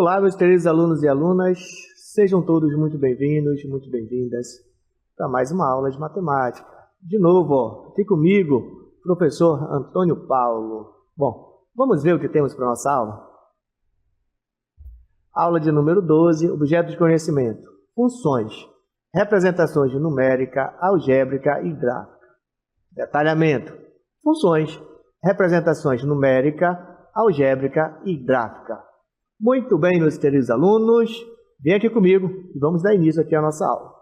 Olá, meus queridos alunos e alunas, sejam todos muito bem-vindos, muito bem-vindas para mais uma aula de matemática. De novo, aqui comigo, professor Antônio Paulo. Bom, vamos ver o que temos para a nossa aula? Aula de número 12, objetos de conhecimento, funções, representações numérica, algébrica e gráfica. Detalhamento, funções, representações numérica, algébrica e gráfica. Muito bem, meus queridos alunos, vem aqui comigo e vamos dar início aqui à nossa aula.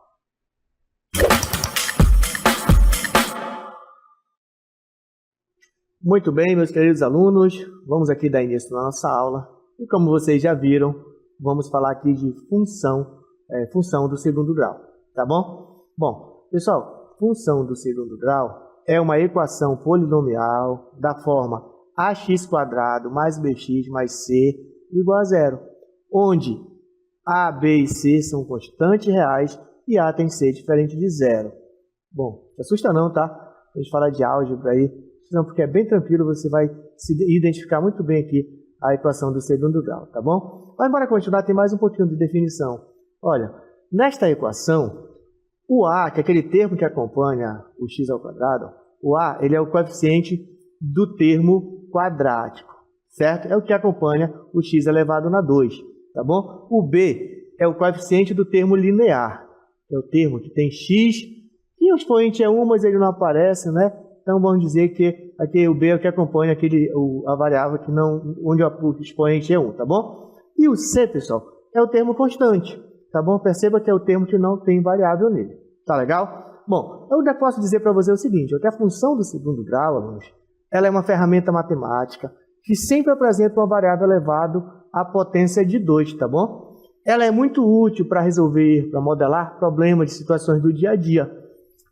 Muito bem, meus queridos alunos, vamos aqui dar início na nossa aula. E como vocês já viram, vamos falar aqui de função do segundo grau, tá bom? Bom, pessoal, função do segundo grau é uma equação polinomial da forma ax² mais bx mais c igual a zero, onde a, b e c são constantes reais e a tem que ser diferente de zero. Bom, não assusta não, tá? A gente fala de álgebra aí, não, porque é bem tranquilo, você vai se identificar muito bem aqui a equação do segundo grau, tá bom? Mas bora continuar, tem mais um pouquinho de definição. Olha, nesta equação, o a, que é aquele termo que acompanha o x ao quadrado, o a, ele é o coeficiente do termo quadrático, certo? É o que acompanha o x elevado na 2, tá bom? O b é o coeficiente do termo linear, que é o termo que tem x, e o expoente é 1, mas ele não aparece, né? Então vamos dizer que aqui o b é o que acompanha a variável que não, onde o expoente é 1, tá bom? E o c, pessoal, é o termo constante, tá bom? Perceba que é o termo que não tem variável nele, tá legal? Bom, eu já posso dizer para você o seguinte, que a função do segundo grau, alunos, ela é uma ferramenta matemática que sempre apresenta uma variável elevada à potência de 2, tá bom? Ela é muito útil para resolver, para modelar problemas de situações do dia a dia,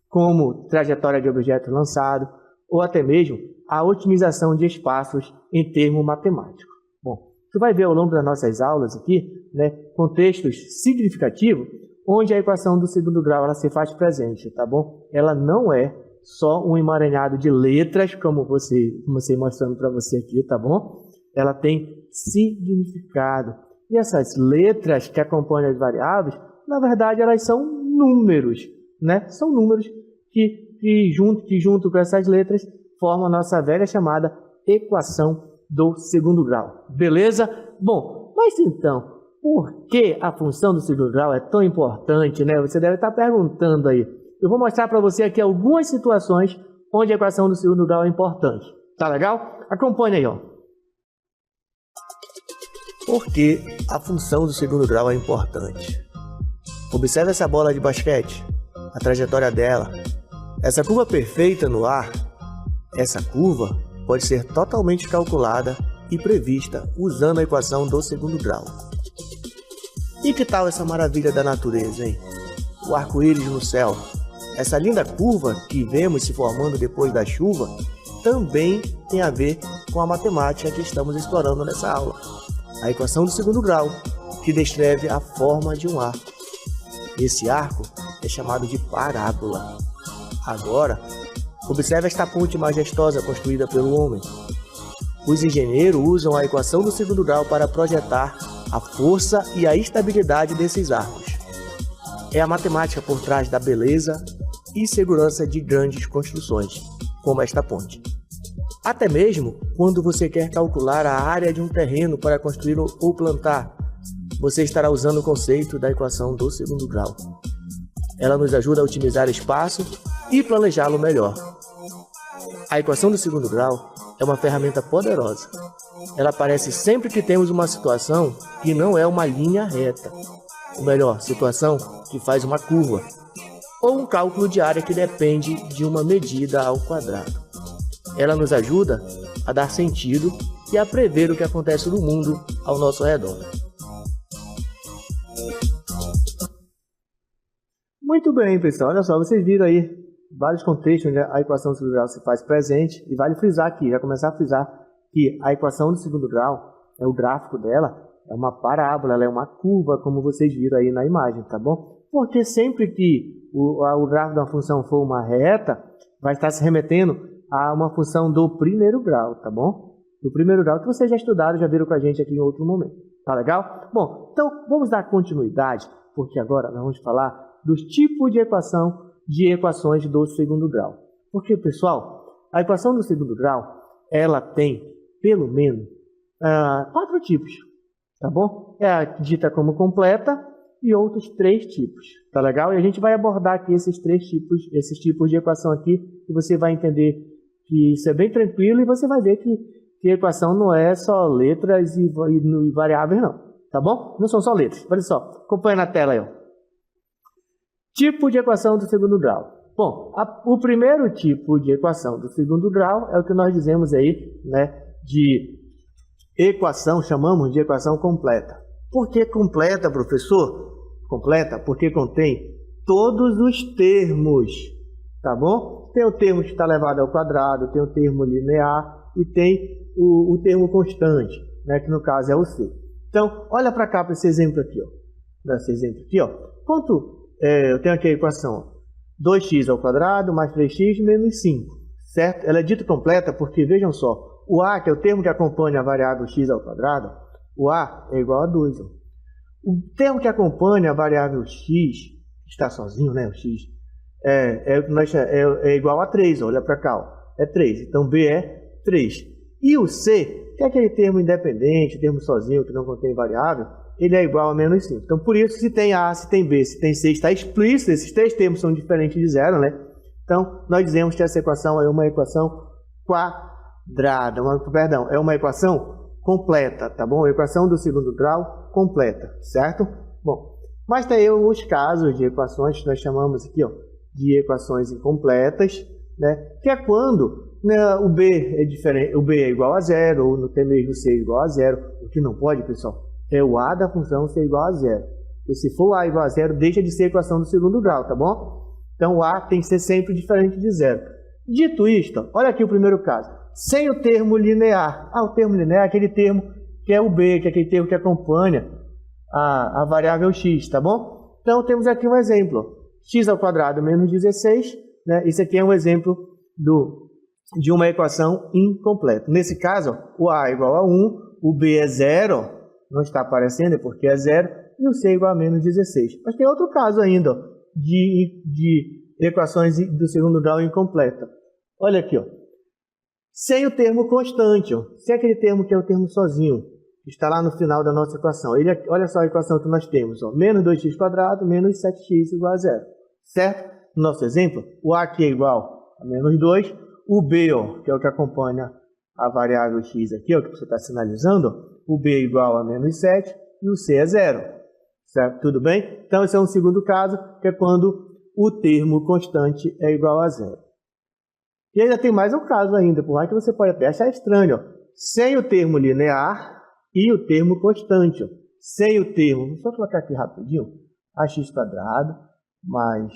como trajetória de objeto lançado, ou até mesmo a otimização de espaços em termos matemáticos. Bom, você vai ver ao longo das nossas aulas aqui, né, contextos significativos, onde a equação do segundo grau ela se faz presente, tá bom? Ela não é só um emaranhado de letras, como você mostrando para você aqui, tá bom? Ela tem significado. E essas letras que acompanham as variáveis, na verdade, elas são números, né? São números que junto com essas letras, formam a nossa velha chamada equação do segundo grau. Beleza? Bom, mas então, por que a função do segundo grau é tão importante, né? Você deve estar perguntando aí. Eu vou mostrar para você aqui algumas situações onde a equação do segundo grau é importante. Tá legal? Acompanhe aí, ó. Por que a função do segundo grau é importante? Observe essa bola de basquete, a trajetória dela. Essa curva perfeita no ar, essa curva pode ser totalmente calculada e prevista usando a equação do segundo grau. E que tal essa maravilha da natureza, hein? O arco-íris no céu. Essa linda curva que vemos se formando depois da chuva também tem a ver com a matemática que estamos explorando nessa aula. A equação do segundo grau, que descreve a forma de um arco. Esse arco é chamado de parábola. Agora, observe esta ponte majestosa construída pelo homem. Os engenheiros usam a equação do segundo grau para projetar a força e a estabilidade desses arcos. É a matemática por trás da beleza e segurança de grandes construções, como esta ponte. Até mesmo quando você quer calcular a área de um terreno para construir ou plantar, você estará usando o conceito da equação do segundo grau. Ela nos ajuda a otimizar espaço e planejá-lo melhor. A equação do segundo grau é uma ferramenta poderosa. Ela aparece sempre que temos uma situação que não é uma linha reta. Ou melhor, situação que faz uma curva. Ou um cálculo de área que depende de uma medida ao quadrado. Ela nos ajuda a dar sentido e a prever o que acontece no mundo ao nosso redor. Muito bem, pessoal. Olha só, vocês viram aí vários contextos onde a equação do segundo grau se faz presente. E vale frisar aqui, já começar a frisar que a equação do segundo grau, o gráfico dela, é uma parábola, ela é uma curva, como vocês viram aí na imagem, tá bom? Porque sempre que o gráfico da função for uma reta, vai estar se remetendo a uma função do primeiro grau, tá bom? Do primeiro grau, que vocês já estudaram, já viram com a gente aqui em outro momento. Tá legal? Bom, então vamos dar continuidade, porque agora nós vamos falar dos tipos de equações do segundo grau. Porque, pessoal, a equação do segundo grau, ela tem pelo menos 4 tipos, tá bom? É a dita como completa e outros 3 tipos, tá legal? E a gente vai abordar aqui esses tipos de equação aqui, e você vai entender que isso é bem tranquilo, e você vai ver que a equação não é só letras e variáveis, não, tá bom? Não são só letras. Olha só, acompanha na tela aí, ó. Tipo de equação do segundo grau. Bom, o primeiro tipo de equação do segundo grau é o que nós dizemos aí, né, de equação, chamamos de equação completa. Por que completa, professor? Completa porque contém todos os termos, tá bom? Tem o termo que está elevado ao quadrado, tem o termo linear e tem o termo constante, né, que no caso é o C. Então, olha para cá, para esse exemplo aqui, ó. Nesse exemplo aqui, ó. Eu tenho aqui a equação 2x ao quadrado mais 3x menos 5, certo? Ela é dita completa porque, vejam só, o a, que é o termo que acompanha a variável x ao quadrado, o a é igual a 2. Ó. O termo que acompanha a variável x, está sozinho, né, o x, é igual a 3, ó. Olha para cá, ó. É 3, então b é 3. E o c, que é aquele termo independente, termo sozinho, que não contém variável, ele é igual a menos 5. Então, por isso, se tem A, se tem B, se tem C, está explícito, esses 3 termos são diferentes de zero, né? Então, nós dizemos que essa equação é uma equação quadrada, é uma equação completa, tá bom? A equação do segundo grau completa, certo? Bom, mas tem alguns casos de equações que nós chamamos aqui, ó, de equações incompletas, né? Que é quando, né, o B é diferente, o B é igual a zero, ou no tem mesmo C é igual a zero. O que não pode, pessoal, é o A da função ser igual a zero. E se for A igual a zero, deixa de ser equação do segundo grau, tá bom? Então o A tem que ser sempre diferente de zero. Dito isto, olha aqui o primeiro caso. Sem o termo linear. O termo linear é aquele termo que é o B, que é aquele termo que acompanha a variável x, tá bom? Então temos aqui um exemplo. X ao quadrado menos 16, né? Isso aqui é um exemplo de uma equação incompleta. Nesse caso, o A é igual a 1, o B é 0, não está aparecendo porque é 0, e o C é igual a menos 16. Mas tem outro caso ainda, ó, de equações do segundo grau incompleta. Olha aqui, ó. Sem o termo constante, ó. Sem aquele termo que é o termo sozinho, que está lá no final da nossa equação. Olha só a equação que nós temos, ó. Menos 2x quadrado, menos 7x igual a 0. Certo? No nosso exemplo, o A aqui é igual a menos 2, o B, ó, que é o que acompanha a variável x aqui, ó, que você está sinalizando, ó, o B é igual a menos 7 e o C é 0. Certo? Tudo bem? Então, esse é um segundo caso, que é quando o termo constante é igual a 0. E ainda tem mais um caso ainda, por mais que você pode até achar estranho, ó, sem o termo linear e o termo constante. Ó. Sem o termo, vou só colocar aqui rapidinho, ax quadrado mais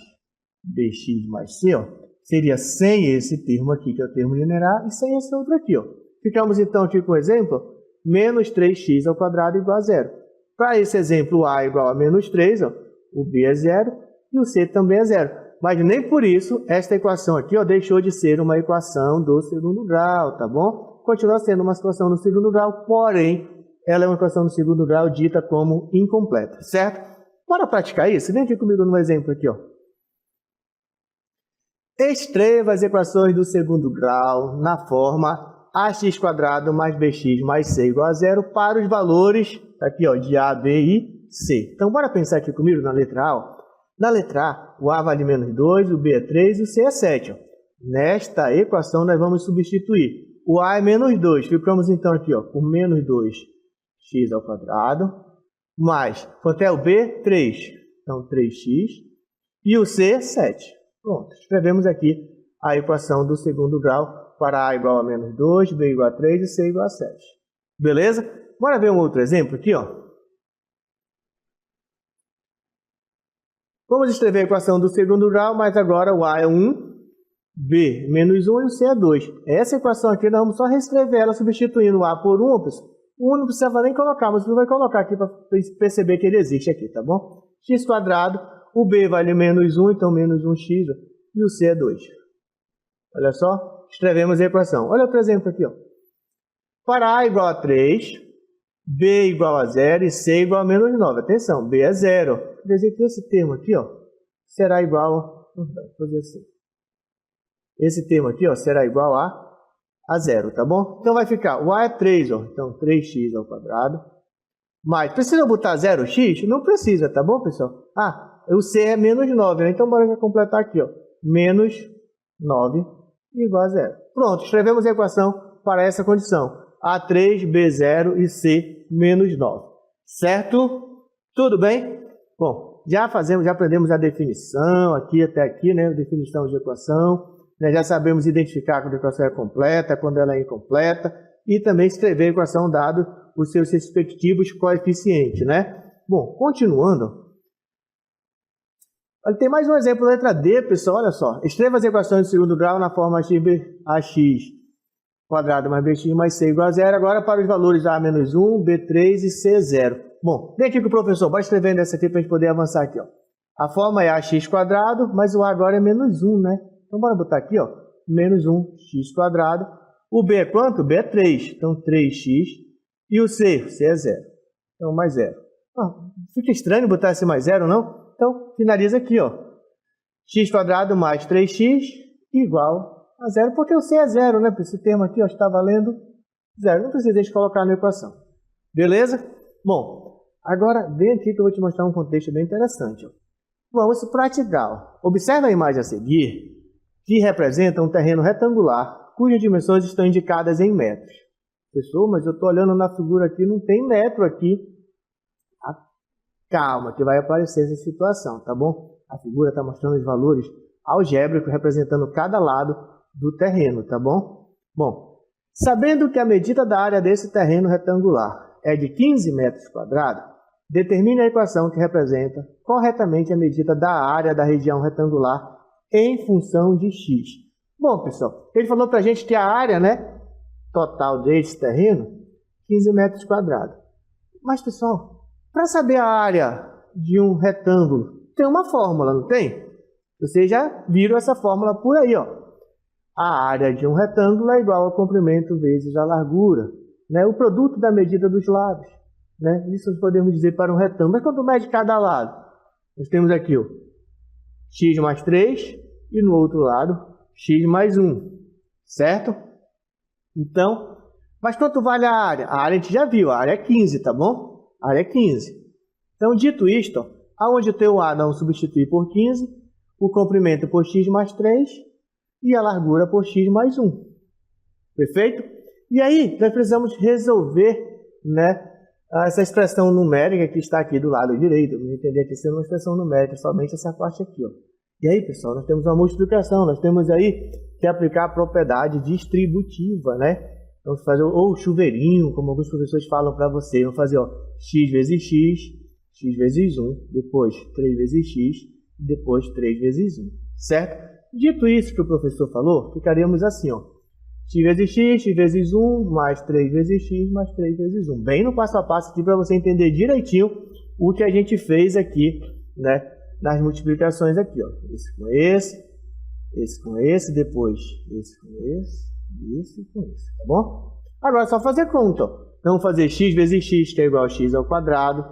bx mais c, ó, seria sem esse termo aqui, que é o termo linear, e sem esse outro aqui. Ó. Ficamos então aqui com o exemplo, menos 3x ao quadrado igual a 0. Para esse exemplo, o a é igual a menos 3, ó, o b é 0 e o c também é 0. Mas nem por isso esta equação aqui, ó, deixou de ser uma equação do segundo grau, tá bom? Continua sendo uma equação do segundo grau, porém, ela é uma equação do segundo grau dita como incompleta, certo? Bora praticar isso? Vem aqui comigo no exemplo aqui, ó. Escreva as equações do segundo grau na forma ax quadrado mais bx mais c igual a 0 para os valores aqui, ó, de a, b e c. Então, bora pensar aqui comigo na letra A, ó. Na letra A, o A vale menos 2, o B é 3 e o C é 7. Ó. Nesta equação, nós vamos substituir. O A é menos 2. Ficamos, então, aqui ó, com menos 2x ao quadrado. Mais, quanto é o B? 3. Então, 3x. E o C, 7. Pronto. Escrevemos aqui a equação do segundo grau para A igual a menos 2, B igual a 3 e C igual a 7. Beleza? Bora ver um outro exemplo aqui, ó. Vamos escrever a equação do segundo grau, mas agora o A é 1, B menos 1 e o C é 2. Essa equação aqui nós vamos só reescrever ela substituindo o A por 1. O 1 não precisa nem colocar, mas você vai colocar aqui para perceber que ele existe aqui, tá bom? X quadrado, o B vale menos 1, então menos 1x, e o C é 2. Olha só, escrevemos a equação. Olha outro exemplo aqui, ó. Para A igual a 3, B igual a 0 e C igual a menos 9. Atenção, B é 0. Quer dizer que esse termo aqui, ó, será igual a... Vou fazer assim. Esse termo aqui, ó, será igual a 0, tá bom? Então vai ficar, o A é 3, ó. Então 3x ao quadrado. Mas, precisa botar 0x? Não precisa, tá bom, pessoal? Ah, o C é menos 9, né? Então bora já completar aqui, ó. Menos 9 igual a 0. Pronto, escrevemos a equação para essa condição. A3, B0 e C menos 9. Certo? Tudo bem? Bom, já aprendemos a definição aqui até aqui, né? Definição de equação. Né? Já sabemos identificar quando a equação é completa, quando ela é incompleta. E também escrever a equação dado os seus respectivos coeficientes, né? Bom, continuando. Tem mais um exemplo, letra D, pessoal, olha só. Escreva as equações de segundo grau na forma ax quadrado mais bx mais c igual a 0. Agora para os valores a menos 1, b3 e c 0. Bom, vem aqui com o professor, vai escrevendo essa aqui para a gente poder avançar aqui, ó. A forma é ax quadrado, mas o a agora é menos 1, né? Então bora botar aqui, ó, menos 1x quadrado. O b é quanto? B é 3, então 3x. E o c é 0. Então mais 0. Fica estranho botar esse mais 0, não? Então, finaliza aqui, ó. X quadrado mais 3x igual a 0, porque o c é 0, né? Esse termo aqui, ó, está valendo 0. Não precisa de colocar na equação. Beleza? Bom, agora vem aqui que eu vou te mostrar um contexto bem interessante, ó. Vamos praticar, ó. Observe a imagem a seguir, que representa um terreno retangular, cujas dimensões estão indicadas em metros. Professor, mas eu estou olhando na figura aqui, não tem metro aqui. Calma, que vai aparecer essa situação, tá bom? A figura está mostrando os valores algébricos representando cada lado do terreno, tá bom? Bom, sabendo que a medida da área desse terreno retangular é de 15 metros quadrados, determine a equação que representa corretamente a medida da área da região retangular em função de x. Bom, pessoal, ele falou para a gente que a área, né, total desse terreno, 15 metros quadrados. Mas, pessoal, para saber a área de um retângulo, tem uma fórmula, não tem? Vocês já viram essa fórmula por aí, ó. A área de um retângulo é igual ao comprimento vezes a largura, né? O produto da medida dos lados, né? Isso nós podemos dizer para um retângulo. Mas quanto mede cada lado? Nós temos aqui, ó, x mais 3 e no outro lado, x mais 1, certo? Então, mas quanto vale a área? A área a gente já viu, a área é 15, tá bom? A área é 15. Então, dito isto, ó, aonde eu tenho o A, não substituir por 15, o comprimento por x mais 3 e a largura por x mais 1. Perfeito? E aí, nós precisamos resolver, né, essa expressão numérica que está aqui do lado direito. Vamos entender aqui sendo uma expressão numérica, somente essa parte aqui, ó. E aí, pessoal, nós temos uma multiplicação, nós temos aí que aplicar a propriedade distributiva, né? Vamos fazer ou chuveirinho, como alguns professores falam para você. Vamos fazer, ó, x vezes x, x vezes 1, depois 3 vezes x, depois 3 vezes 1, certo? Dito isso que o professor falou, ficaríamos assim, ó, x vezes 1, mais 3 vezes x, mais 3 vezes 1. Bem no passo a passo aqui para você entender direitinho o que a gente fez aqui, né, nas multiplicações aqui, ó. Esse com esse com esse, depois esse com esse com esse, tá bom? Agora é só fazer conta, ó. Vamos fazer x vezes x, que é igual a x ao quadrado.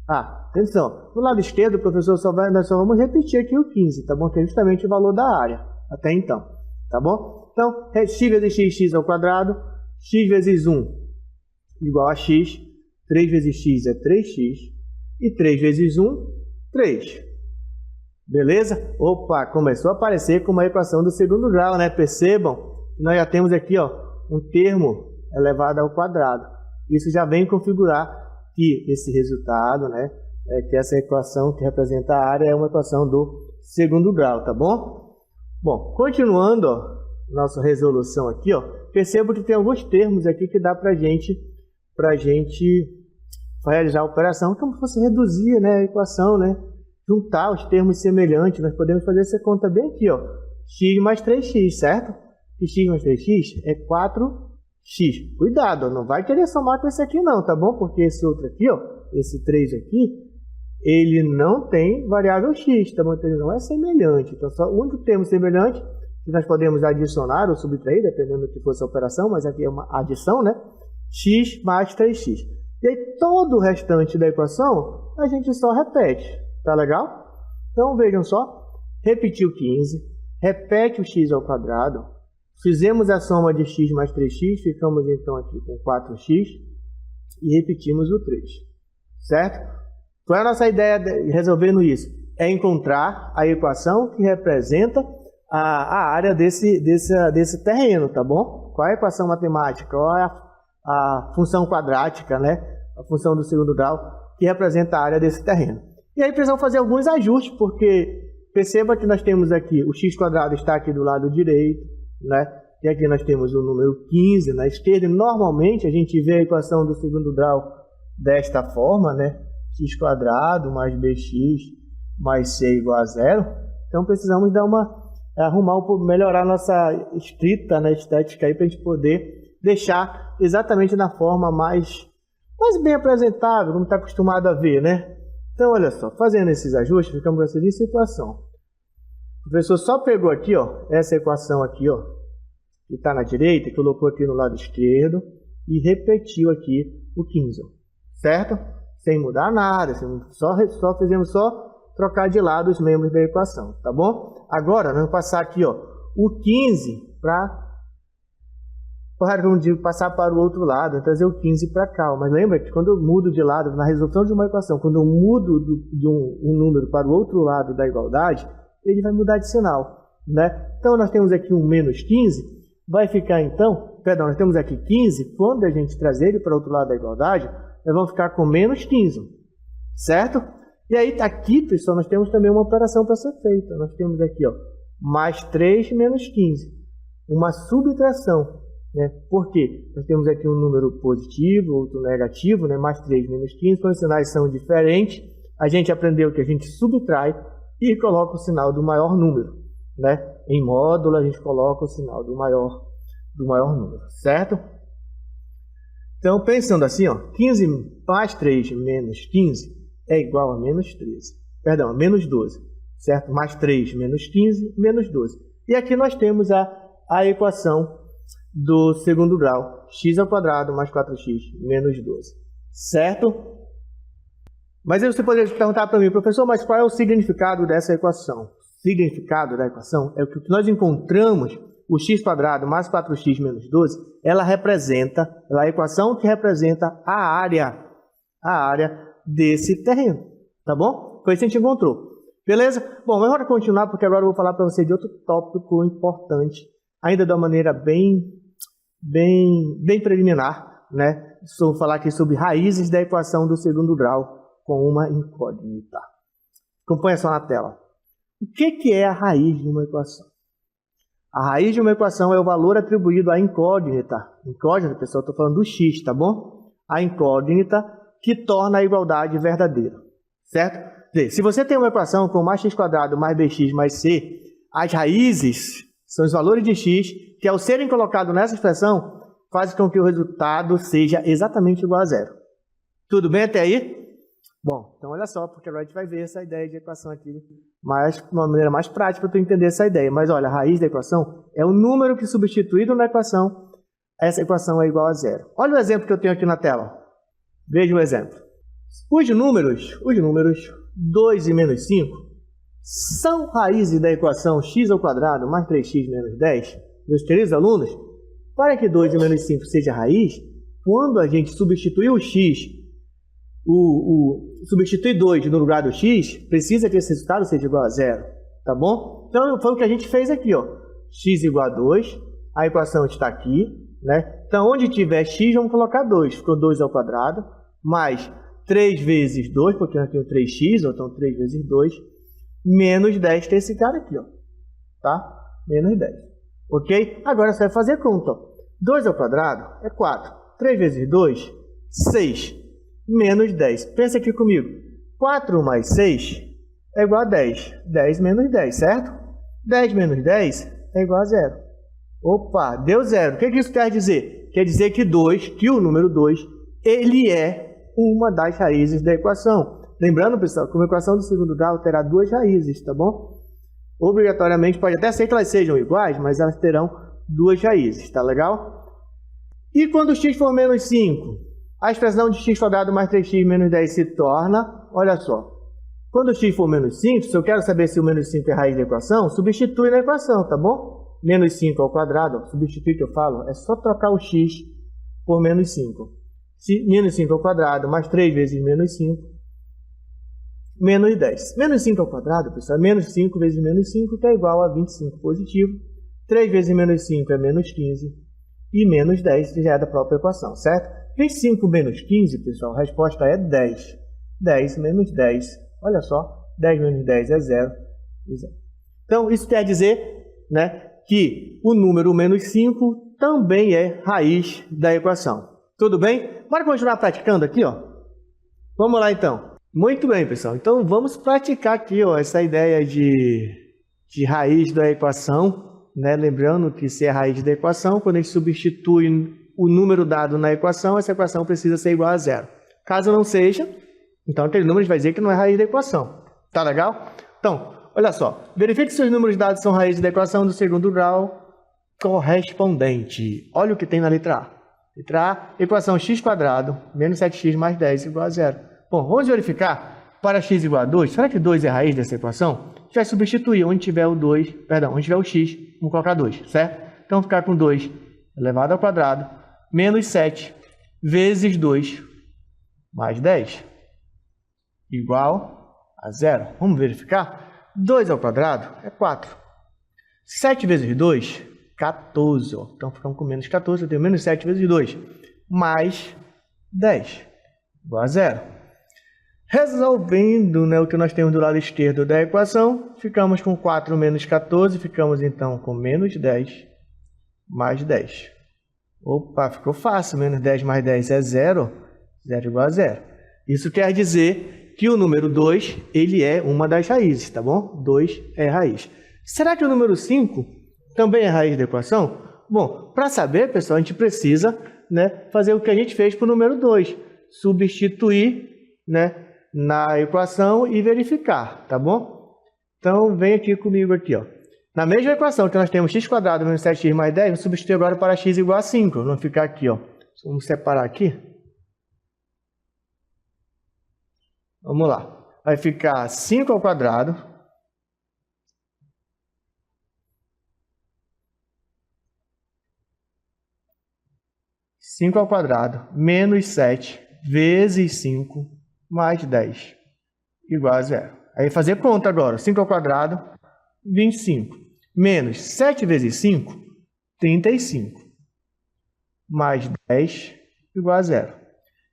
Atenção, no lado esquerdo, professor, nós só vamos repetir aqui o 15, tá bom? Que é justamente o valor da área, até então, tá bom? Então, x vezes x ao quadrado, x vezes 1 igual a x, 3 vezes x é 3x, e 3 vezes 1, 3. Beleza? Opa, começou a aparecer como uma equação do segundo grau, né? Percebam? Nós já temos aqui, ó, um termo elevado ao quadrado. Isso já vem configurar que esse resultado, né, que essa equação que representa a área é uma equação do segundo grau, tá bom? Bom, continuando, ó, nossa resolução aqui, ó, percebo que tem alguns termos aqui que dá pra gente realizar a operação, como se fosse reduzir, né, a equação, né, juntar os termos semelhantes. Nós podemos fazer essa conta bem aqui, ó, x mais 3x, certo? E x mais 3x é 4x. Cuidado, não vai querer somar com esse aqui não, tá bom? Porque esse outro aqui, ó, esse 3 aqui, ele não tem variável x, tá bom? Então ele não é semelhante. Então só o único termo semelhante que nós podemos adicionar ou subtrair, dependendo do que fosse a operação, mas aqui é uma adição, né? X mais 3x. E aí todo o restante da equação a gente só repete, tá legal? Então vejam só, repetiu 15, repete o x ao quadrado, fizemos a soma de x mais 3x, ficamos então aqui com 4x e repetimos o 3, certo? Qual é a nossa ideia de resolvendo isso? É encontrar a equação que representa a área desse terreno, tá bom? Qual é a equação matemática? Qual é a função quadrática, né? A função do segundo grau que representa a área desse terreno. E aí precisamos fazer alguns ajustes, porque perceba que nós temos aqui o x² está aqui do lado direito, né? E aqui nós temos o número 15 na esquerda. E normalmente a gente vê a equação do segundo grau desta forma, né? x² mais bx mais c igual a 0. Então precisamos dar melhorar a nossa escrita, né, estética aí, para a gente poder deixar exatamente na forma mais bem apresentável, como está acostumado a ver, né? Então, olha só, fazendo esses ajustes, ficamos com essa situação. O professor só pegou aqui, ó, essa equação aqui, ó, que está na direita, colocou aqui no lado esquerdo e repetiu aqui o 15, certo? Sem mudar nada, fizemos só trocar de lado os membros da equação, tá bom? Agora, nós vamos passar aqui, ó, o 15 para passar para o outro lado, trazer o 15 para cá. Mas lembra que quando eu mudo de lado, na resolução de uma equação, quando eu mudo de um número para o outro lado da igualdade, ele vai mudar de sinal, né? Então, nós temos aqui um menos 15, vai ficar então, perdão, nós temos aqui 15, quando a gente trazer ele para o outro lado da igualdade, nós vamos ficar com menos 15, certo? E aí, aqui, pessoal, nós temos também uma operação para ser feita. Nós temos aqui, ó, mais 3 menos 15. Uma subtração, né? Por quê? Nós temos aqui um número positivo, outro negativo, né? Mais 3 menos 15. Quando os sinais são diferentes, a gente aprendeu que a gente subtrai e coloca o sinal do maior número, né? Em módulo, a gente coloca o sinal do maior número, certo? Então, pensando assim, ó, 15 mais 3 menos 15 é igual a menos 13. Perdão, a menos 12. Certo? Mais 3 menos 15, menos 12. E aqui nós temos a equação do segundo grau. X² mais 4x menos 12. Certo? Mas aí você poderia perguntar para mim, professor, mas qual é o significado dessa equação? O significado da equação é o que nós encontramos, o x² mais 4x menos 12, ela é a equação que representa a área desse terreno, tá bom? Foi isso que a gente encontrou, beleza? Bom, mas bora continuar, porque agora eu vou falar para você de outro tópico importante, ainda de uma maneira bem preliminar, né? Vou falar aqui sobre raízes da equação do segundo grau com uma incógnita. Acompanha só na tela. O que é a raiz de uma equação? A raiz de uma equação é o valor atribuído à incógnita. Incógnita, pessoal, estou falando do x, tá bom? A incógnita que torna a igualdade verdadeira, certo? Se você tem uma equação com mais x² mais bx mais c, as raízes são os valores de x que, ao serem colocados nessa expressão, fazem com que o resultado seja exatamente igual a zero. Tudo bem até aí? Bom, então olha só, porque agora a gente vai ver essa ideia de equação aqui, de uma maneira mais prática para tu entender essa ideia. Mas olha, a raiz da equação é o número que substituído na equação, essa equação é igual a zero. Olha o exemplo que eu tenho aqui na tela. Veja o exemplo. Os números 2 e menos 5 são raízes da equação x² mais 3x menos 10. Meus queridos alunos, para que 2 e menos 5 seja raiz, quando a gente substituir o x, substituir 2 no lugar do x, precisa que esse resultado seja igual a zero, tá bom? Então foi o que a gente fez aqui, ó. X igual a 2, a equação está aqui, né? Então onde tiver x, vamos colocar 2, ficou 2 ao quadrado, mais 3 vezes 2, porque nós temos 3x, então 3 vezes 2, menos 10, tem esse cara aqui, ó, tá? Menos 10, ok? Agora você vai fazer conta, ó. 2 ao quadrado é 4, 3 vezes 2, 6, menos 10. Pensa aqui comigo, 4 mais 6 é igual a 10, 10 menos 10, certo? 10 menos 10 é igual a 0. Opa, deu 0. O que isso quer dizer? Quer dizer que o número 2, ele é uma das raízes da equação. Lembrando, pessoal, que uma equação do segundo grau terá duas raízes, tá bom? Obrigatoriamente, pode até ser que elas sejam iguais, mas elas terão duas raízes, tá legal? E quando x for menos 5, A expressão de x quadrado mais 3x menos 10 se torna, olha só, quando x for menos 5, se eu quero saber se o menos 5 é raiz da equação, substitui na equação, tá bom? Menos 5 ao quadrado, ó, substitui que eu falo, é só trocar o x por menos 5. Se menos 5 ao quadrado mais 3 vezes menos 5, menos 10. Menos 5 ao quadrado, pessoal, é menos 5 vezes menos 5, que é igual a 25 positivo. 3 vezes menos 5 é menos 15. E menos 10 já é da própria equação, certo? 25 menos 15, pessoal, a resposta é 10. 10 menos 10, olha só, 10 menos 10 é 0. Então, isso quer dizer, né, que o número menos 5 também é raiz da equação. Tudo bem? Bora continuar praticando aqui, ó. Vamos lá, então. Muito bem, pessoal. Então, vamos praticar aqui, ó, essa ideia de raiz da equação, né? Lembrando que se é raiz da equação, quando a gente substitui o número dado na equação, essa equação precisa ser igual a 0. Caso não seja, então aquele número vai dizer que não é raiz da equação. Tá legal? Então, olha só. Verifique se os números dados são raízes da equação do segundo grau correspondente. Olha o que tem na letra A. Letra A, equação x quadrado menos 7x mais 10 igual a 0. Bom, vamos verificar para x igual a 2. Será que 2 é a raiz dessa equação? A gente vai substituir onde tiver o 2, perdão, onde tiver o x, vamos colocar 2, certo? Então, ficar com 2 elevado ao quadrado menos 7 vezes 2 mais 10 igual a 0. Vamos verificar? 2 ao quadrado é 4. 7 vezes 2, 14. Então, ficamos com menos 14. Eu tenho menos 7 vezes 2 mais 10 igual a 0. Resolvendo, né, o que nós temos do lado esquerdo da equação, ficamos com 4 menos 14, ficamos então com menos 10 mais 10. Opa, ficou fácil, menos 10 mais 10 é 0, 0 igual a 0. Isso quer dizer que o número 2, ele é uma das raízes, tá bom? 2 é raiz. Será que o número 5 também é raiz da equação? Bom, para saber, pessoal, a gente precisa, né, fazer o que a gente fez para o número 2. Substituir, né, na equação e verificar, tá bom? Então, vem aqui comigo aqui, ó. Na mesma equação que nós temos x quadrado menos 7x mais 10, vamos substituir agora para x igual a 5. Vamos ficar aqui, ó. Vamos separar aqui. Vamos lá. Vai ficar 5 ao quadrado. Menos 7 vezes 5 mais 10 igual a 0. Aí fazer conta agora. 5 ao quadrado, 25. Menos 7 vezes 5, 35. Mais 10 igual a 0.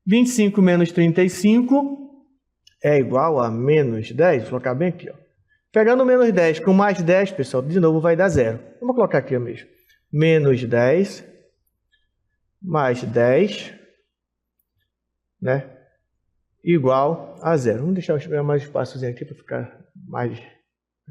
25 menos 35 é igual a menos 10. Vou colocar bem aqui, ó. Pegando menos 10 com mais 10, pessoal, de novo vai dar 0. Vamos colocar aqui mesmo. Menos 10 mais 10, né, igual a 0. Vamos deixar mais espaçozinho aqui para ficar mais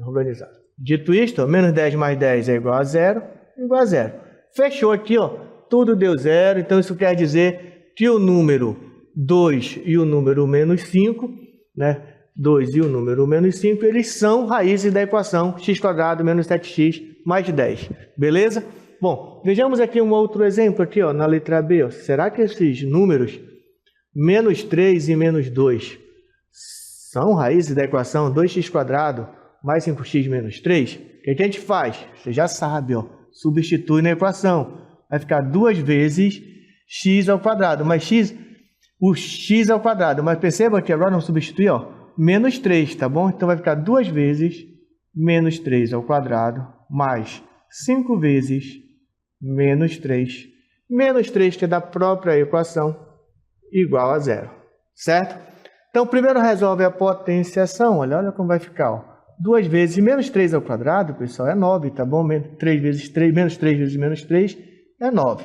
organizado. Dito isto, menos 10 mais 10 é igual a 0, igual a 0. Fechou aqui, ó, tudo deu 0, então isso quer dizer que o número 2 e o número menos 5, né, 2 e o número menos 5, eles são raízes da equação x quadrado menos 7x mais 10, beleza? Bom, vejamos aqui um outro exemplo aqui, ó, na letra B. Ó. Será que esses números menos 3 e menos 2 são raízes da equação 2x quadrado mais 5x menos 3? O que a gente faz? Você já sabe, ó, substitui na equação. Vai ficar 2 vezes x ao quadrado, mas o x ao quadrado. Mas perceba que agora vamos substituir, ó, menos 3, tá bom? Então vai ficar 2 vezes menos 3 ao quadrado mais 5 vezes menos 3. Menos 3, que é da própria equação, igual a 0. Certo? Então, primeiro resolve a potenciação. Olha como vai ficar. Ó. 2 vezes menos 3 ao quadrado, pessoal, é 9, tá bom? Menos 3 vezes menos 3 vezes menos 3 é 9.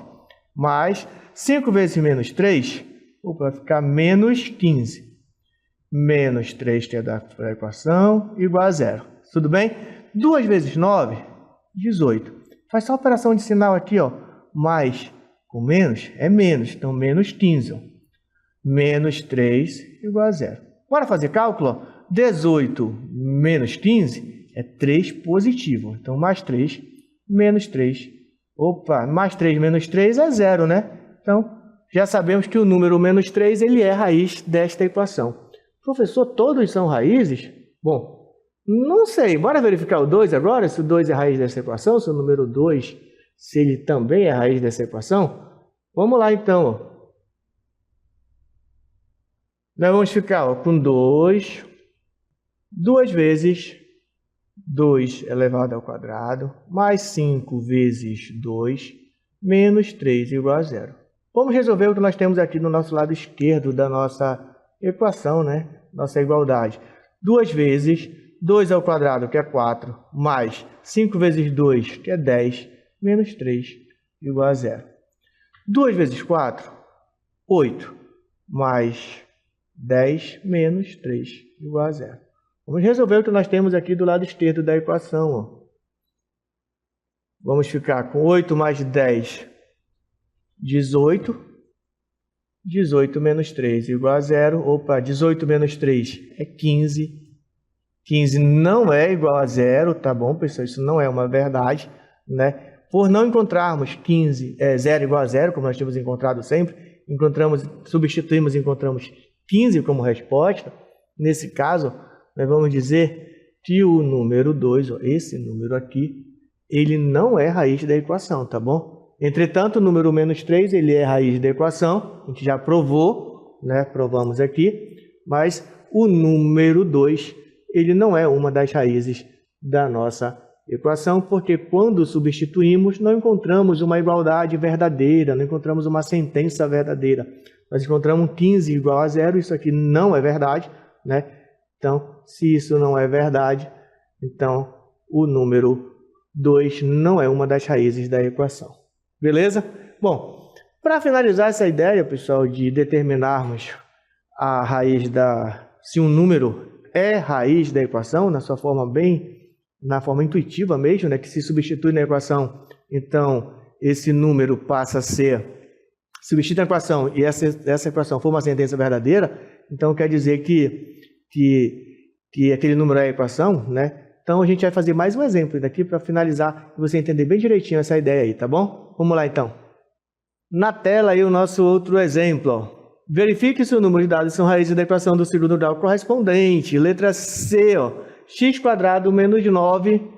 Mais 5 vezes menos 3, vai ficar menos 15. Menos 3, que é da equação, igual a 0. Tudo bem? 2 vezes 9, 18. Faz só a operação de sinal aqui, ó. Mais com menos é menos. Então, menos 15. Ó. Menos 3 igual a 0. Bora fazer cálculo? Ó. 18 menos 15 é 3 positivo. Então, mais 3 menos 3. Opa, mais 3 menos 3 é 0, né? Então, já sabemos que o número menos 3 ele é raiz desta equação. Professor, todos são raízes? Bom, não sei. Bora verificar o 2 agora, se o 2 é raiz dessa equação, se o número 2, se ele também é raiz dessa equação. Vamos lá então. Nós vamos ficar com 2 vezes 2 elevado ao quadrado, mais 5 vezes 2, menos 3 igual a 0. Vamos resolver o que nós temos aqui no nosso lado esquerdo da nossa equação, né? Nossa igualdade. 2 vezes 2 ao quadrado, que é 4, mais 5 vezes 2, que é 10, menos 3 igual a 0. 2 vezes 4, 8, mais 10 menos 3 igual a 0. Vamos resolver o que nós temos aqui do lado esquerdo da equação. Ó. Vamos ficar com 8 mais 10, 18. 18 menos 3 igual a 0. Opa, 18 menos 3 é 15. 15 não é igual a 0, tá bom, pessoal? Isso não é uma verdade, né? Por não encontrarmos 0 igual a 0, como nós temos encontrado sempre, substituímos e encontramos 15 como resposta. Nesse caso, nós vamos dizer que o número 2, ó, esse número aqui, ele não é raiz da equação, tá bom? Entretanto, o número menos 3, ele é raiz da equação, a gente já provou, né? Provamos aqui, mas o número 2, ele não é uma das raízes da nossa equação, porque quando substituímos, não encontramos uma igualdade verdadeira, não encontramos uma sentença verdadeira. Nós encontramos 15 igual a 0, isso aqui não é verdade, né? Então, se isso não é verdade, então o número 2 não é uma das raízes da equação. Beleza? Bom, para finalizar essa ideia, pessoal, de determinarmos a raiz se um número é raiz da equação, na forma intuitiva mesmo, né, que se substitui na equação, então esse número passa a ser substituído na equação e essa equação for uma sentença verdadeira, então quer dizer que aquele número é a equação, né? Então a gente vai fazer mais um exemplo daqui para finalizar e você entender bem direitinho essa ideia aí, tá bom? Vamos lá então. Na tela aí o nosso outro exemplo, ó. Verifique se o número de dados são raízes da equação do segundo grau correspondente. Letra C, ó. X² menos 9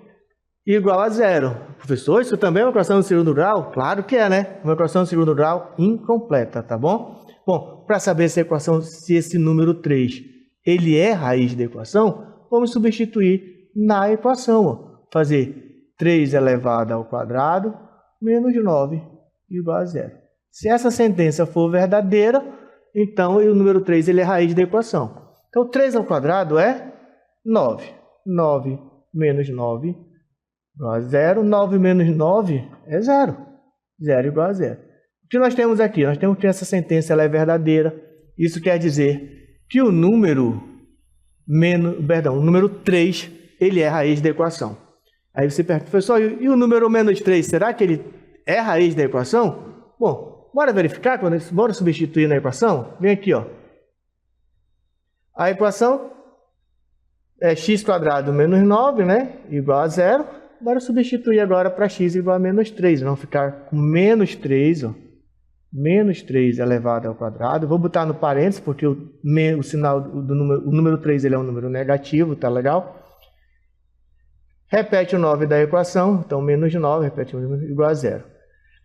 igual a 0. Professor, isso também é uma equação do segundo grau? Claro que é, né? Uma equação do segundo grau incompleta, tá bom? Bom, para saber se esse número 3 ele é raiz da equação, vamos substituir na equação. Ó. Fazer 3 elevado ao quadrado menos 9 igual a 0. Se essa sentença for verdadeira, então o número 3 ele é raiz da equação. Então 3 ao quadrado é 9. 9 menos 9 igual a 0. 9 menos 9 é 0. 0 igual a 0. O que nós temos aqui? Nós temos que essa sentença ela é verdadeira. Isso quer dizer que o número 3 ele é raiz da equação. Aí você pergunta, professor, e o número menos 3, será que ele é raiz da equação? Bom, bora verificar, bora substituir na equação? Vem aqui, ó. A equação é x² menos 9, né? Igual a 0. Bora substituir agora para x igual a menos 3. Vamos ficar com menos 3, ó. Menos 3 elevado ao quadrado. Vou botar no parênteses, porque o sinal do número 3 ele é um número negativo, tá legal? Repete o 9 da equação, então menos 9, repete o número igual a 0.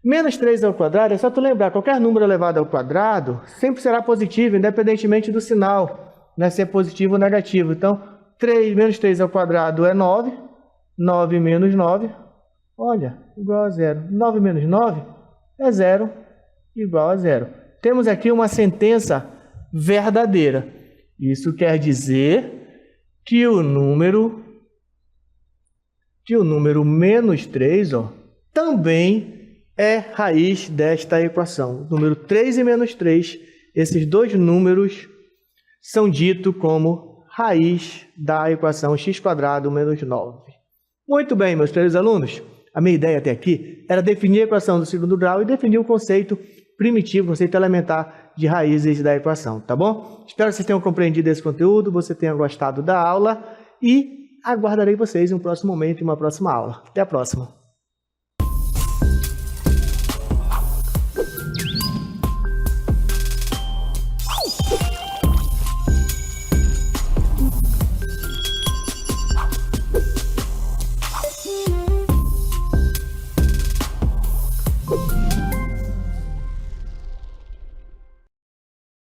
Menos 3 ao quadrado, é só tu lembrar, qualquer número elevado ao quadrado sempre será positivo, independentemente do sinal, né, se é positivo ou negativo. Então, menos 3 ao quadrado é 9, 9 menos 9, olha, igual a 0. 9 menos 9 é 0, igual a 0. Temos aqui uma sentença verdadeira. Isso quer dizer que o número menos 3, ó, também é raiz desta equação. O número 3 e menos 3, esses dois números são ditos como raiz da equação x² menos 9. Muito bem, meus queridos alunos. A minha ideia até aqui era definir a equação do segundo grau e definir o conceito primitivo, o conceito elementar de raízes da equação, tá bom? Espero que vocês tenham compreendido esse conteúdo, você tenha gostado da aula e aguardarei vocês em um próximo momento, em uma próxima aula. Até a próxima!